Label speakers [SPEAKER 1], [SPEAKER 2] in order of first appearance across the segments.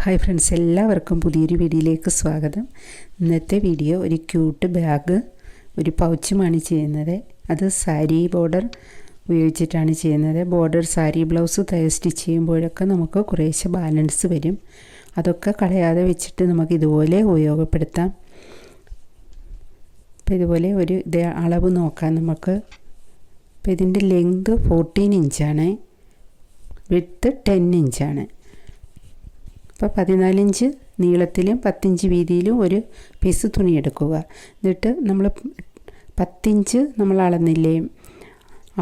[SPEAKER 1] Hi friends, എല്ലാവർക്കും പുതിയൊരു വീഡിയോയിലേക്ക് സ്വാഗതം. ഇന്നത്തെ വീഡിയോ ഒരു ക്യൂട്ട് ബാഗ്, ഒരു പൗച്ചുമാണ് ചെയ്യുന്നത്. അത് സാരി ബോർഡർ ഉപയോഗിച്ചിട്ടാണ് ചെയ്യുന്നത്. ബോർഡർ സാരി ബ്ലൗസ് സ്റ്റിച്ച് ചെയ്യുമ്പോഴൊക്കെ നമുക്ക് കുറേശ്ശെ ബാലൻസ് വരും. അതൊക്കെ കളയാതെ വെച്ചിട്ട് നമുക്ക് ഇതുപോലെ ഉപയോഗപ്പെടുത്താം. അപ്പോൾ ഇതുപോലെ ഒരു അളവ് നോക്കാം നമുക്ക്. അപ്പോൾ ഇതിൻ്റെ ലെങ്ത് 14 ഇഞ്ചാണ്, വിഡ്ത്ത് 10 ഇഞ്ചാണ്. അപ്പോൾ 14 ഇഞ്ച് നീളത്തിലും 10 ഇഞ്ച് വീതിയിലും ഒരു പീസ് തുണി എടുക്കുക. എന്നിട്ട് നമ്മൾ 10 ഇഞ്ച് നമ്മൾ അളന്നില്ലേ,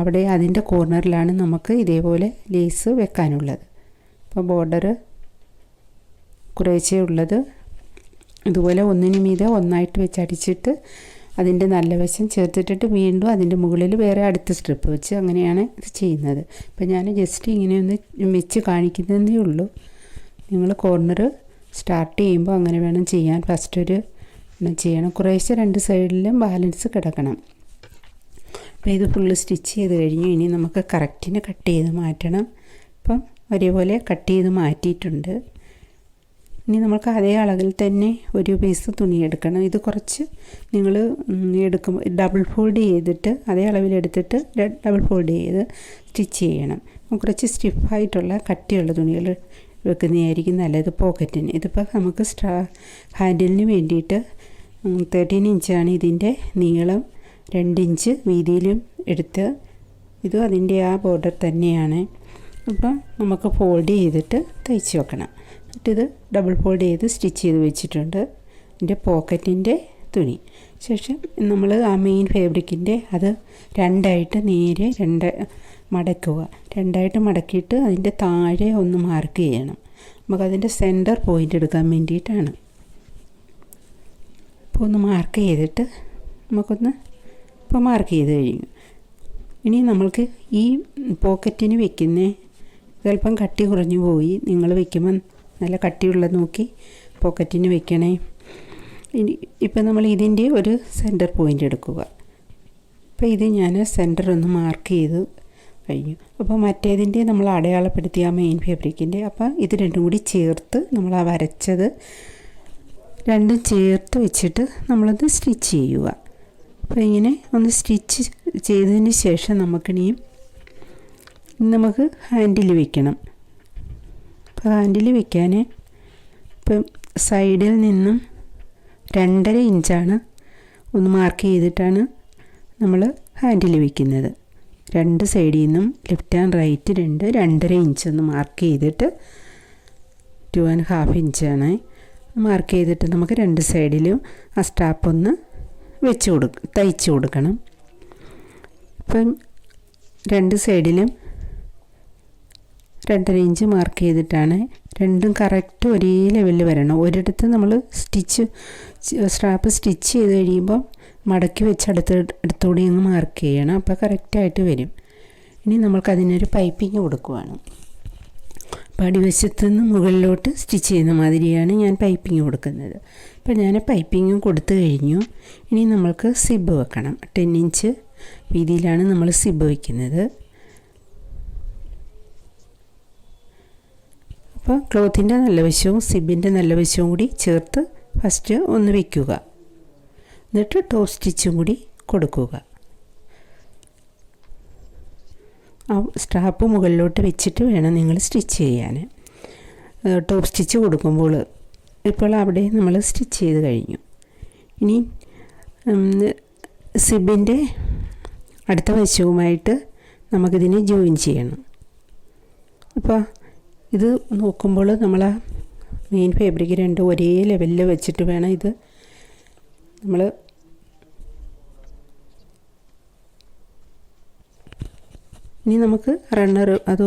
[SPEAKER 1] അവിടെ അതിൻ്റെ കോർണറിലാണ് നമുക്ക് ഇതേപോലെ ലേസ് വെക്കാനുള്ളത്. അപ്പോൾ ബോർഡർ കുറേശ്ശേ ഉള്ളത് ഇതുപോലെ ഒന്നിന് മീതെ ഒന്നായിട്ട് വെച്ച് അടിച്ചിട്ട് അതിൻ്റെ നല്ല വശം ചേർത്തിട്ടിട്ട് വീണ്ടും അതിൻ്റെ മുകളിൽ വേറെ അടുത്ത സ്ട്രിപ്പ് വെച്ച് അങ്ങനെയാണ് ഇത് ചെയ്യുന്നത്. അപ്പോൾ ഞാൻ ജസ്റ്റ് ഇങ്ങനെ ഒന്ന് വെച്ച് കാണിക്കുന്നതേ ഉള്ളൂ. നിങ്ങൾ കോർണർ സ്റ്റാർട്ട് ചെയ്യുമ്പോൾ അങ്ങനെ വേണം ചെയ്യാൻ. ഫസ്റ്റ് ഒരു ചെയ്യണം, കുറേശ്ശെ രണ്ട് സൈഡിലും ബാലൻസ് കിടക്കണം. അപ്പോൾ ഇത് ഫുള്ള് സ്റ്റിച്ച് ചെയ്ത് കഴിഞ്ഞു. ഇനി നമുക്ക് കറക്റ്റിന് കട്ട് ചെയ്ത് മാറ്റണം. അപ്പം ഒരേപോലെ കട്ട് ചെയ്ത് മാറ്റിയിട്ടുണ്ട്. ഇനി നമുക്ക് അതേ അളവിൽ തന്നെ ഒരു പീസ് തുണി എടുക്കണം. ഇത് കുറച്ച് നിങ്ങൾ എടുക്കുമ്പോൾ ഡബിൾ ഫോൾഡ് ചെയ്തിട്ട് അതേ അളവിലെടുത്തിട്ട് ഡബിൾ ഫോൾഡ് ചെയ്ത് സ്റ്റിച്ച് ചെയ്യണം. കുറച്ച് സ്റ്റിഫായിട്ടുള്ള കട്ടിയുള്ള തുണികൾ വെക്കുന്നതായിരിക്കും നല്ലത് പോക്കറ്റിന്. ഇതിപ്പോൾ നമുക്ക് ഹാൻഡിലിന് വേണ്ടിയിട്ട് 13 ഇഞ്ചാണ് ഇതിൻ്റെ നീളം, 2 ഇഞ്ച് വീതിയിലും എടുത്ത് ഇത് അതിൻ്റെ ആ ബോർഡർ തന്നെയാണ്. അപ്പോൾ നമുക്ക് ഫോൾഡ് ചെയ്തിട്ട് തയ്ച്ച് വെക്കണം. എന്നിട്ടിത് ഡബിൾ ഫോൾഡ് ചെയ്ത് സ്റ്റിച്ച് ചെയ്ത് വെച്ചിട്ടുണ്ട്. ഇതിൻ്റെ പോക്കറ്റിൻ്റെ തുണി ശേഷം നമ്മൾ ആ മെയിൻ ഫാബ്രിക്കിൻ്റെ അത് രണ്ടായിട്ട് നേരെ മടക്കുക. രണ്ടായിട്ട് മടക്കിയിട്ട് അതിൻ്റെ താഴെ ഒന്ന് മാർക്ക് ചെയ്യണം. നമുക്കതിൻ്റെ സെൻറ്റർ പോയിൻ്റ് എടുക്കാൻ വേണ്ടിയിട്ടാണ്. അപ്പോൾ ഒന്ന് മാർക്ക് ചെയ്തിട്ട് നമുക്കൊന്ന് ഇപ്പോൾ മാർക്ക് ചെയ്ത് കഴിഞ്ഞു. ഇനി നമ്മൾക്ക് ഈ പോക്കറ്റിന് വെക്കുന്ന ചിലപ്പം കട്ടി കുറഞ്ഞു പോയി. നിങ്ങൾ വെക്കുമ്പോൾ നല്ല കട്ടിയുള്ളത് നോക്കി പോക്കറ്റിന് വെക്കണേ. ഇനി ഇപ്പം നമ്മൾ ഇതിൻ്റെ ഒരു സെൻറ്റർ പോയിൻ്റ് എടുക്കുക. അപ്പോൾ ഇത് ഞാൻ സെൻറ്റർ ഒന്ന് മാർക്ക് ചെയ്ത് കഴിഞ്ഞു. അപ്പോൾ മറ്റേതിൻ്റെ നമ്മൾ അടയാളപ്പെടുത്തിയ ആ മെയിൻ ഫാബ്രിക്കിൻ്റെ, അപ്പോൾ ഇത് രണ്ടും കൂടി ചേർത്ത് നമ്മൾ ആ വരച്ചത് രണ്ടും ചേർത്ത് വെച്ചിട്ട് നമ്മളത് സ്റ്റിച്ച് ചെയ്യുക. അപ്പോൾ ഇങ്ങനെ ഒന്ന് സ്റ്റിച്ച് ചെയ്തതിന് ശേഷം നമുക്ക് ഹാൻഡിൽ വെക്കണം. അപ്പോൾ ഹാൻഡിൽ വെക്കാൻ ഇപ്പം സൈഡിൽ നിന്നും 2.5 ഇഞ്ചാണ് ഒന്ന് മാർക്ക് ചെയ്തിട്ടാണ് നമ്മൾ ഹാൻഡിൽ വയ്ക്കുന്നത്. രണ്ട് സൈഡിൽ നിന്നും ലെഫ്റ്റ് ആൻഡ് റൈറ്റ് 2.5 ഇഞ്ച് ഒന്ന് മാർക്ക് ചെയ്തിട്ട് 2.5 ഇഞ്ചാണ് മാർക്ക് ചെയ്തിട്ട് നമുക്ക് രണ്ട് സൈഡിലും ആ സ്ട്രാപ്പ് ഒന്ന് തയ്ച്ച് കൊടുക്കണം. ഇപ്പം രണ്ട് സൈഡിലും 2.5 ഇഞ്ച് മാർക്ക് ചെയ്തിട്ടാണ്. രണ്ടും കറക്റ്റ് ഒരേ ലെവലിൽ വരണം. ഒരിടത്ത് നമ്മൾ സ്ട്രാപ്പ് സ്റ്റിച്ച് ചെയ്ത് കഴിയുമ്പോൾ മടക്കി വെച്ച് അടുത്തുകൂടി അങ്ങ് മാർക്ക് ചെയ്യണം. അപ്പോൾ കറക്റ്റായിട്ട് വരും. ഇനി നമ്മൾക്കതിനൊരു പൈപ്പിങ് കൊടുക്കുവാണ്. അപ്പോൾ അടിവശത്തു നിന്ന് മുകളിലോട്ട് സ്റ്റിച്ച് ചെയ്യുന്ന മാതിരിയാണ് ഞാൻ പൈപ്പിങ് കൊടുക്കുന്നത്. അപ്പോൾ ഞാൻ പൈപ്പിങ്ങും കൊടുത്തു കഴിഞ്ഞു. ഇനി നമ്മൾക്ക് സിബ് വെക്കണം. 10 ഇഞ്ച് വീതിയിലാണ് നമ്മൾ സിബ് വയ്ക്കുന്നത്. അപ്പോൾ ക്ലോത്തിൻ്റെ നല്ല വശവും സിബിൻ്റെ നല്ല വശവും കൂടി ചേർത്ത് ഫസ്റ്റ് ഒന്ന് വയ്ക്കുക. എന്നിട്ട് ടോപ്പ് സ്റ്റിച്ചും കൂടി കൊടുക്കുക. ആ സ്ട്രാപ്പ് മുകളിലോട്ട് വെച്ചിട്ട് വേണം നിങ്ങൾ സ്റ്റിച്ച് ചെയ്യാൻ. ടോപ്പ് സ്റ്റിച്ച് കൊടുക്കുമ്പോൾ ഇപ്പോൾ അവിടെ നമ്മൾ സ്റ്റിച്ച് ചെയ്ത് കഴിഞ്ഞു. ഇനി സിബിൻ്റെ അടുത്ത വശവുമായിട്ട് നമുക്കിതിനെ ജോയിൻ ചെയ്യണം. അപ്പോൾ ഇത് നോക്കുമ്പോൾ നമ്മൾ മെയിൻ ഫാബ്രിക് രണ്ടും ഒരേ ലെവലിൽ വെച്ചിട്ട് വേണം ഇത് നമ്മൾ ഇനി നമുക്ക് റണ്ണർ അത്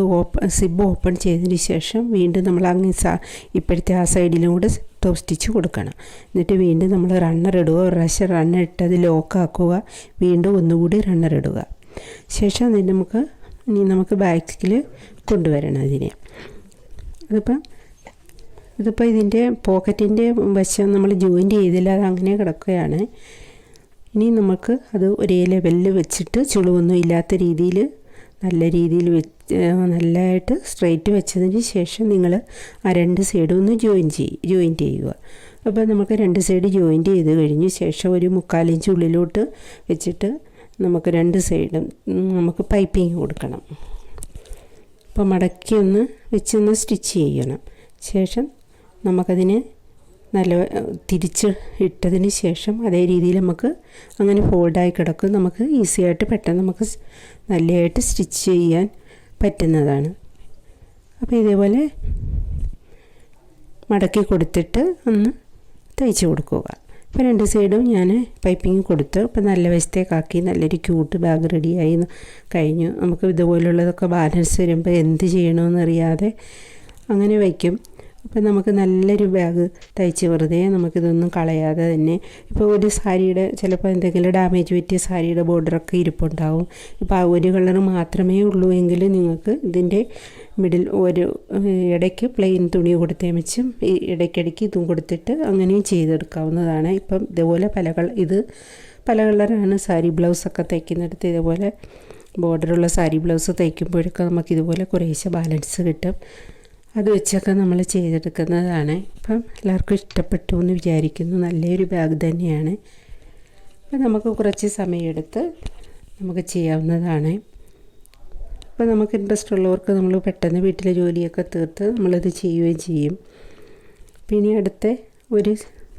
[SPEAKER 1] സിബ് ഓപ്പൺ ചെയ്തതിന് ശേഷം വീണ്ടും നമ്മൾ ഇപ്പോഴത്തെ ആ സൈഡിലും കൂടെ ടോപ്പ് സ്റ്റിച്ച് കൊടുക്കണം. എന്നിട്ട് വീണ്ടും നമ്മൾ റണ്ണർ ഇടുക. ഒരു പ്രാവശ്യം റണ്ണർ ഇട്ടത് ലോക്കാക്കുക, വീണ്ടും ഒന്നുകൂടി റണ്ണർ ഇടുക. ശേഷം നമുക്ക് ബാക്കിൽ കൊണ്ടുവരണം അതിനെ. ഇതിപ്പോൾ ഇതിൻ്റെ പോക്കറ്റിൻ്റെ വശം നമ്മൾ ജോയിൻ്റ് ചെയ്തില്ല, അത് അങ്ങനെ കിടക്കുകയാണ്. ഇനി നമുക്ക് അത് ഒരേ ലെവലിൽ വെച്ചിട്ട് ചുളിവൊന്നും ഇല്ലാത്ത രീതിയിൽ നല്ല രീതിയിൽ നല്ലതായിട്ട് സ്ട്രെയിറ്റ് വെച്ചതിന് ശേഷം നിങ്ങൾ ആ രണ്ട് സൈഡും ഒന്ന് ജോയിൻറ്റ് ചെയ്യുക. അപ്പോൾ നമുക്ക് രണ്ട് സൈഡ് ജോയിൻറ്റ് ചെയ്ത് കഴിഞ്ഞ് ശേഷം ഒരു 3/4 ഇഞ്ച് ഉള്ളിലോട്ട് വെച്ചിട്ട് നമുക്ക് രണ്ട് സൈഡും നമുക്ക് പൈപ്പിങ് കൊടുക്കണം. അപ്പോൾ മടക്കി ഒന്ന് വെച്ചൊന്ന് സ്റ്റിച്ച് ചെയ്യണം. ശേഷം നമുക്കതിനെ നല്ല തിരിച്ച് ഇട്ടതിന് ശേഷം അതേ രീതിയിൽ നമുക്ക് അങ്ങനെ ഫോൾഡായി കിടക്കും. നമുക്ക് ഈസിയായിട്ട് പെട്ടെന്ന് നമുക്ക് നല്ലതായിട്ട് സ്റ്റിച്ച് ചെയ്യാൻ പറ്റുന്നതാണ്. അപ്പോൾ ഇതേപോലെ മടക്കി കൊടുത്തിട്ട് ഒന്ന് തയ്ച്ച് കൊടുക്കുക. ഇപ്പോൾ രണ്ട് സൈഡും ഞാൻ പൈപ്പിങ് കൊടുത്ത് ഇപ്പോൾ നല്ല വശത്തേക്കാക്കി നല്ലൊരു ക്യൂട്ട് ബാഗ് റെഡിയായി കഴിഞ്ഞു. നമുക്ക് ഇതുപോലുള്ളതൊക്കെ ബാലൻസ് വരുമ്പോൾ എന്ത് ചെയ്യണമെന്നറിയാതെ അങ്ങനെ വയ്ക്കും. അപ്പോൾ നമുക്ക് നല്ലൊരു ബാഗ് തയ്ച്ച് വെറുതെ നമുക്കിതൊന്നും കളയാതെ തന്നെ ഇപ്പോൾ ഒരു സാരിയുടെ ചിലപ്പോൾ എന്തെങ്കിലും ഡാമേജ് പറ്റിയ സാരിയുടെ ബോർഡറൊക്കെ ഇരിപ്പുണ്ടാവും. ഇപ്പോൾ ആ ഒരു കളർ മാത്രമേ ഉള്ളൂ എങ്കിൽ നിങ്ങൾക്ക് ഇതിൻ്റെ മിഡിൽ ഒരു ഇടയ്ക്ക് പ്ലെയിൻ തുണി കൊടുത്തേ വെച്ചും ഇടയ്ക്കിടയ്ക്ക് ഇതും കൊടുത്തിട്ട് അങ്ങനെയും ചെയ്തെടുക്കാവുന്നതാണ്. ഇപ്പം ഇതുപോലെ പല കളറാണ് സാരി ബ്ലൗസൊക്കെ തയ്ക്കുന്നിടത്ത് ഇതുപോലെ ബോർഡറുള്ള സാരി ബ്ലൗസ് തയ്ക്കുമ്പോഴൊക്കെ നമുക്കിതുപോലെ കുറേശ്ശെ ബാലൻസ് കിട്ടും. അത് വെച്ചൊക്കെ നമ്മൾ ചെയ്തെടുക്കുന്നതാണ്. ഇപ്പം എല്ലാവർക്കും ഇഷ്ടപ്പെട്ടു എന്ന് വിചാരിക്കുന്നു. നല്ലൊരു ബാഗ് തന്നെയാണ്. അപ്പം നമുക്ക് കുറച്ച് സമയമെടുത്ത് നമുക്ക് ചെയ്യാവുന്നതാണ്. അപ്പോൾ നമുക്ക് ഇൻട്രസ്റ്റ് ഉള്ളവർക്ക് നമ്മൾ പെട്ടെന്ന് വീട്ടിലെ ജോലിയൊക്കെ തീർത്ത് നമ്മളത് ചെയ്യുകയും ചെയ്യും. പിന്നെ അടുത്ത ഒരു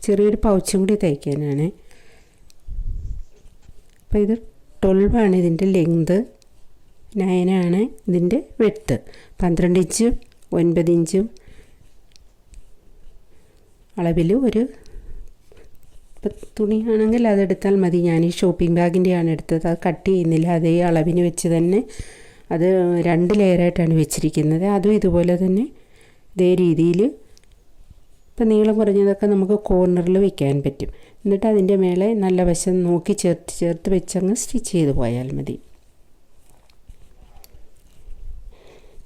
[SPEAKER 1] ചെറിയൊരു പൗച്ചും കൂടി തയ്ക്കാനാണ്. അപ്പോൾ ഇത് 12 ഇതിൻ്റെ ലെങ്ത്, 9 ഇതിൻ്റെ വെഡ്ത്ത്, 12 ഇഞ്ചും 9 ഇഞ്ചും അളവിൽ ഒരു തുണിയാണെങ്കിൽ അതെടുത്താൽ മതി. ഞാൻ ഈ ഷോപ്പിംഗ് ബാഗിൻ്റെയാണ് എടുത്തത്. അത് കട്ട് ചെയ്യുന്നില്ല, അതേ അളവിന് വെച്ച് തന്നെ അത് 2 ലെയറായിട്ടാണ് വെച്ചിരിക്കുന്നത്. അതും ഇതുപോലെ തന്നെ ഇതേ രീതിയിൽ ഇപ്പം നീളം കുറഞ്ഞതൊക്കെ നമുക്ക് കോർണറിൽ വെക്കാൻ പറ്റും. എന്നിട്ട് അതിൻ്റെ മേലെ നല്ല വശം നോക്കി ചേർത്ത് വെച്ചങ്ങ് സ്റ്റിച്ച് ചെയ്ത് പോയാൽ മതി.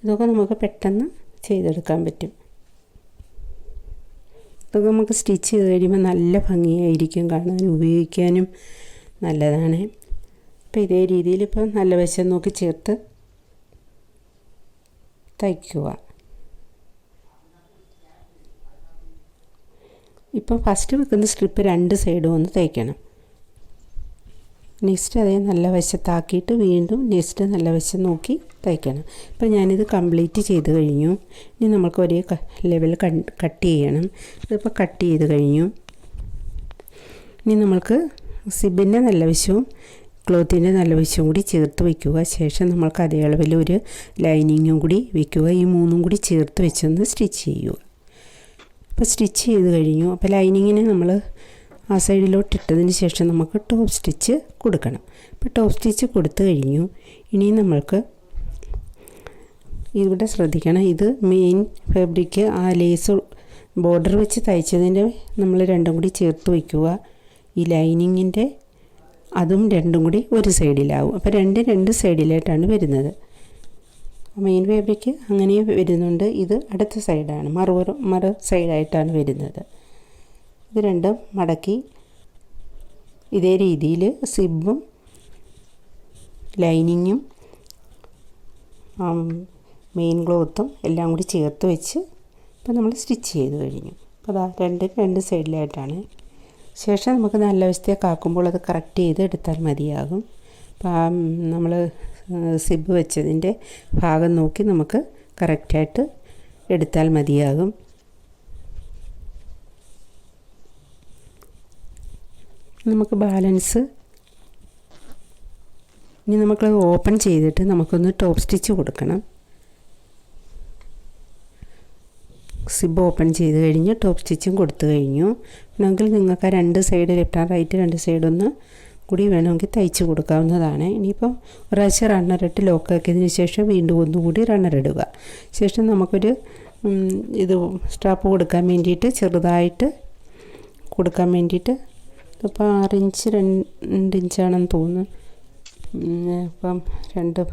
[SPEAKER 1] ഇതൊക്കെ നമുക്ക് പെട്ടെന്ന് ചെയ്തെടുക്കാൻ പറ്റും. ഇതൊക്കെ നമുക്ക് സ്റ്റിച്ച് ചെയ്ത് കഴിയുമ്പോൾ നല്ല ഭംഗിയായിരിക്കും കാണാനും ഉപയോഗിക്കാനും നല്ലതാണ്. അപ്പോൾ ഇതേ രീതിയിൽ ഇപ്പം നല്ല വശം നോക്കി ചേർത്ത് തയ്ക്കുക. ഇപ്പോൾ ഫസ്റ്റ് വെക്കുന്ന സ്ട്രിപ്പ് 2 സൈഡും ഒന്ന് തയ്ക്കണം. നെക്സ്റ്റ് അതേ നല്ല വശത്താക്കിയിട്ട് വീണ്ടും നെക്സ്റ്റ് നല്ല വശം നോക്കി തയ്ക്കണം. ഇപ്പോൾ ഞാനിത് കംപ്ലീറ്റ് ചെയ്ത് കഴിഞ്ഞു. ഇനി നമുക്ക് ഒരേ ലെവൽ കട്ട് ചെയ്യണം. ഇതിപ്പോൾ കട്ട് ചെയ്ത് കഴിഞ്ഞു. ഇനി നമ്മൾക്ക് സിബിൻ്റെ നല്ല വശവും ക്ലോത്തിൻ്റെ നല്ല വശവും കൂടി ചേർത്ത് വയ്ക്കുക. ശേഷം നമ്മൾക്ക് അതേ അളവിൽ ഒരു ലൈനിങ്ങും കൂടി വയ്ക്കുക. ഈ 3ഉം കൂടി ചേർത്ത് വെച്ചൊന്ന് സ്റ്റിച്ച് ചെയ്യുക. അപ്പോൾ സ്റ്റിച്ച് ചെയ്ത് കഴിഞ്ഞു. അപ്പോൾ ലൈനിങ്ങിന് നമ്മൾ ആ സൈഡിലോട്ട് ഇട്ടതിന് ശേഷം നമുക്ക് ടോപ്പ് സ്റ്റിച്ച് കൊടുക്കണം. ഇപ്പോൾ ടോപ്പ് സ്റ്റിച്ച് കൊടുത്തു കഴിഞ്ഞു. ഇനി നമ്മൾക്ക് ഇവിടെ ശ്രദ്ധിക്കണം, ഇത് മെയിൻ ഫാബ്രിക് ആ ലേസ് ബോർഡർ വെച്ച് തയ്ച്ചതിൻ്റെ നമ്മൾ 2ഉം കൂടി ചേർത്ത് വയ്ക്കുക. ഈ ലൈനിങ്ങിൻ്റെ അതും 2ഉം കൂടി ഒരു സൈഡിലാവും. അപ്പോൾ 2 സൈഡിലായിട്ടാണ് വരുന്നത്. മെയിൻ ഫാബ്രിക് അങ്ങനെ വരുന്നുണ്ട്. ഇത് അടുത്ത സൈഡാണ്, മറു സൈഡായിട്ടാണ് വരുന്നത്. ഇത് 2ഉം മടക്കി ഇതേ രീതിയിൽ സിബും ലൈനിങ്ങും മെയിൻ ക്ലോത്തും എല്ലാം കൂടി ചേർത്ത് വെച്ച് ഇപ്പോൾ നമ്മൾ സ്റ്റിച്ച് ചെയ്ത് കഴിഞ്ഞു. അപ്പോൾ അതാ 2 സൈഡിലായിട്ടാണ്. ശേഷം നമുക്ക് നല്ല വശത്തേക്കാക്കുമ്പോൾ അത് കറക്റ്റ് ചെയ്ത് എടുത്താൽ മതിയാകും. അപ്പോൾ നമ്മൾ സിബ് വെച്ചതിൻ്റെ ഭാഗം നോക്കി നമുക്ക് കറക്റ്റായിട്ട് എടുത്താൽ മതിയാകും. നമുക്ക് ബാലൻസ് ഇനി നമുക്ക് ഓപ്പൺ ചെയ്തിട്ട് നമുക്കൊന്ന് ടോപ്പ് സ്റ്റിച്ച് കൊടുക്കണം. സിബ് ഓപ്പൺ ചെയ്ത് കഴിഞ്ഞ് ടോപ്പ് സ്റ്റിച്ചും കൊടുത്തു കഴിഞ്ഞു. വേണമെങ്കിൽ നിങ്ങൾക്ക് 2 സൈഡ് ലെഫ്റ്റ് ആൻഡ് റൈറ്റ് 2 സൈഡൊന്ന് കൂടി വേണമെങ്കിൽ തയ്ച്ച് കൊടുക്കാവുന്നതാണ്. ഇനിയിപ്പോൾ ഒരാഴ്ച റണ്ണറിട്ട് ലോക്കാക്കിയതിന് ശേഷം വീണ്ടും ഒന്നുകൂടി റണ്ണറിടുക. ശേഷം നമുക്കൊരു ഇത് സ്ട്രാപ്പ് കൊടുക്കാൻ വേണ്ടിയിട്ട് ചെറുതായിട്ട് കൊടുക്കാൻ വേണ്ടിയിട്ട് ഇപ്പോൾ 6 ഇഞ്ച് 2 ഇഞ്ചാണെന്ന് തോന്നുന്നു. അപ്പം 2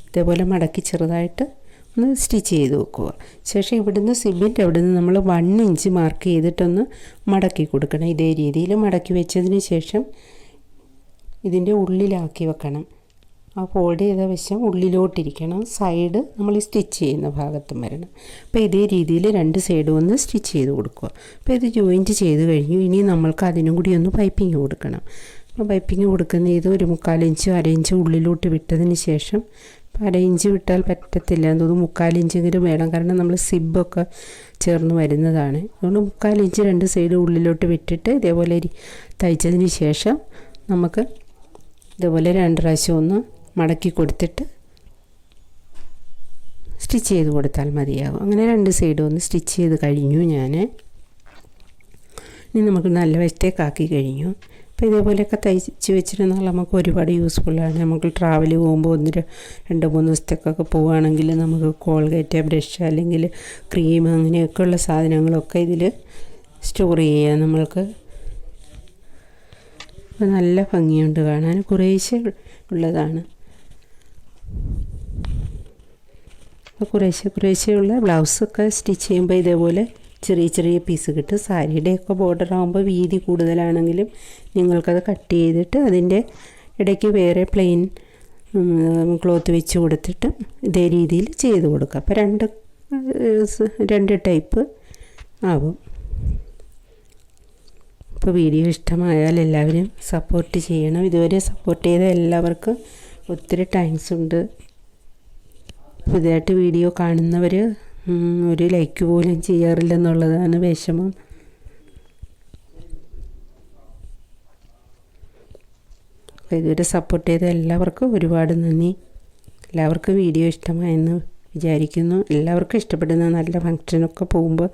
[SPEAKER 1] ഇതേപോലെ മടക്കി ചെറുതായിട്ട് ഒന്ന് സ്റ്റിച്ച് ചെയ്ത് വെക്കുക. ശേഷം ഇവിടുന്ന് സിബിൻ്റെ അവിടുന്ന് നമ്മൾ 1 ഇഞ്ച് മാർക്ക് ചെയ്തിട്ടൊന്ന് മടക്കി കൊടുക്കണം. ഇതേ രീതിയിൽ മടക്കി വെച്ചതിന് ശേഷം ഇതിൻ്റെ ഉള്ളിലാക്കി വെക്കണം. ആ ഫോൾഡ് ചെയ്ത വശം ഉള്ളിലോട്ടിരിക്കണം, സൈഡ് നമ്മൾ സ്റ്റിച്ച് ചെയ്യുന്ന ഭാഗത്തും വരണം. അപ്പോൾ ഇതേ രീതിയിൽ 2 സൈഡും ഒന്ന് സ്റ്റിച്ച് ചെയ്ത് കൊടുക്കുക. അപ്പോൾ ഇത് ജോയിൻറ്റ് ചെയ്ത് കഴിഞ്ഞു. ഇനി നമ്മൾക്ക് അതിനും കൂടി ഒന്ന് പൈപ്പിങ് കൊടുക്കണം. അപ്പോൾ പൈപ്പിങ് കൊടുക്കുന്ന ഇത് ഒരു 1/4 ഇഞ്ച് 1/2 ഇഞ്ച് ഉള്ളിലോട്ട് വിട്ടതിന് ശേഷം, 1/2 ഇഞ്ച് വിട്ടാൽ പറ്റത്തില്ല എന്ന് തോന്നുന്നു, 1/4 ഇഞ്ചെങ്കിലും വേണം, കാരണം നമ്മൾ സിബൊക്കെ ചേർന്ന് വരുന്നതാണ്. അതുകൊണ്ട് 1/4 ഇഞ്ച് 2 സൈഡ് ഉള്ളിലോട്ട് വിട്ടിട്ട് ഇതേപോലെ തയ്ച്ചതിന് ശേഷം നമുക്ക് ഇതേപോലെ 2 പ്രാവശ്യം ഒന്ന് മടക്കി കൊടുത്തിട്ട് സ്റ്റിച്ച് ചെയ്ത് കൊടുത്താൽ മതിയാകും. അങ്ങനെ 2 സൈഡും ഒന്ന് സ്റ്റിച്ച് ചെയ്ത് കഴിഞ്ഞു ഞാൻ. ഇനി നമുക്ക് നല്ല വശത്തേക്കാക്കി കഴിഞ്ഞു. അപ്പോൾ ഇതേപോലെയൊക്കെ തയ്ച്ച് വെച്ചിരുന്നാൽ നമുക്ക് ഒരുപാട് യൂസ്ഫുള്ളാണ്. നമുക്ക് ട്രാവൽ പോകുമ്പോൾ 2-3 ദിവസത്തേക്കൊക്കെ പോവുകയാണെങ്കിൽ നമുക്ക് കോൾഗേറ്റ്, ബ്രഷ് അല്ലെങ്കിൽ ക്രീം അങ്ങനെയൊക്കെയുള്ള സാധനങ്ങളൊക്കെ ഇതിൽ സ്റ്റോർ ചെയ്യാം നമ്മൾക്ക്. അപ്പോൾ നല്ല ഭംഗിയുണ്ട് കാണാൻ, കുറേശ്ശെ ഉള്ളതാണ്. അപ്പോൾ കുറേശ്ശെയുള്ള ബ്ലൗസൊക്കെ സ്റ്റിച്ച് ചെയ്യുമ്പോൾ ഇതേപോലെ ചെറിയ ചെറിയ പീസ് കിട്ടും. സാരിയുടെയൊക്കെ ബോർഡർ ആകുമ്പോൾ വീതി കൂടുതലാണെങ്കിലും നിങ്ങൾക്കത് കട്ട് ചെയ്തിട്ട് അതിൻ്റെ ഇടയ്ക്ക് വേറെ പ്ലെയിൻ ക്ലോത്ത് വെച്ച് കൊടുത്തിട്ട് ഇതേ രീതിയിൽ ചെയ്ത് കൊടുക്കുക. അപ്പോൾ 2 ടൈപ്പ് ആവും. അപ്പോൾ വീഡിയോ ഇഷ്ടമായാൽ എല്ലാവരും സപ്പോർട്ട് ചെയ്യണം. ഇതുവരെ സപ്പോർട്ട് ചെയ്ത എല്ലാവർക്കും ഒത്തിരി താങ്ക്സ് ഉണ്ട്. പുതിയതായിട്ട് വീഡിയോ കാണുന്നവർ ഒരു ലൈക്ക് പോലും ചെയ്യാറില്ലെന്നുള്ളതാണ് വിഷമം. അപ്പോൾ ഇതുവരെ സപ്പോർട്ട് ചെയ്ത എല്ലാവർക്കും ഒരുപാട് നന്ദി. എല്ലാവർക്കും വീഡിയോ ഇഷ്ടമായെന്ന് വിചാരിക്കുന്നു. എല്ലാവർക്കും ഇഷ്ടപ്പെടുന്ന നല്ല ഫങ്ഷനൊക്കെ പോകുമ്പോൾ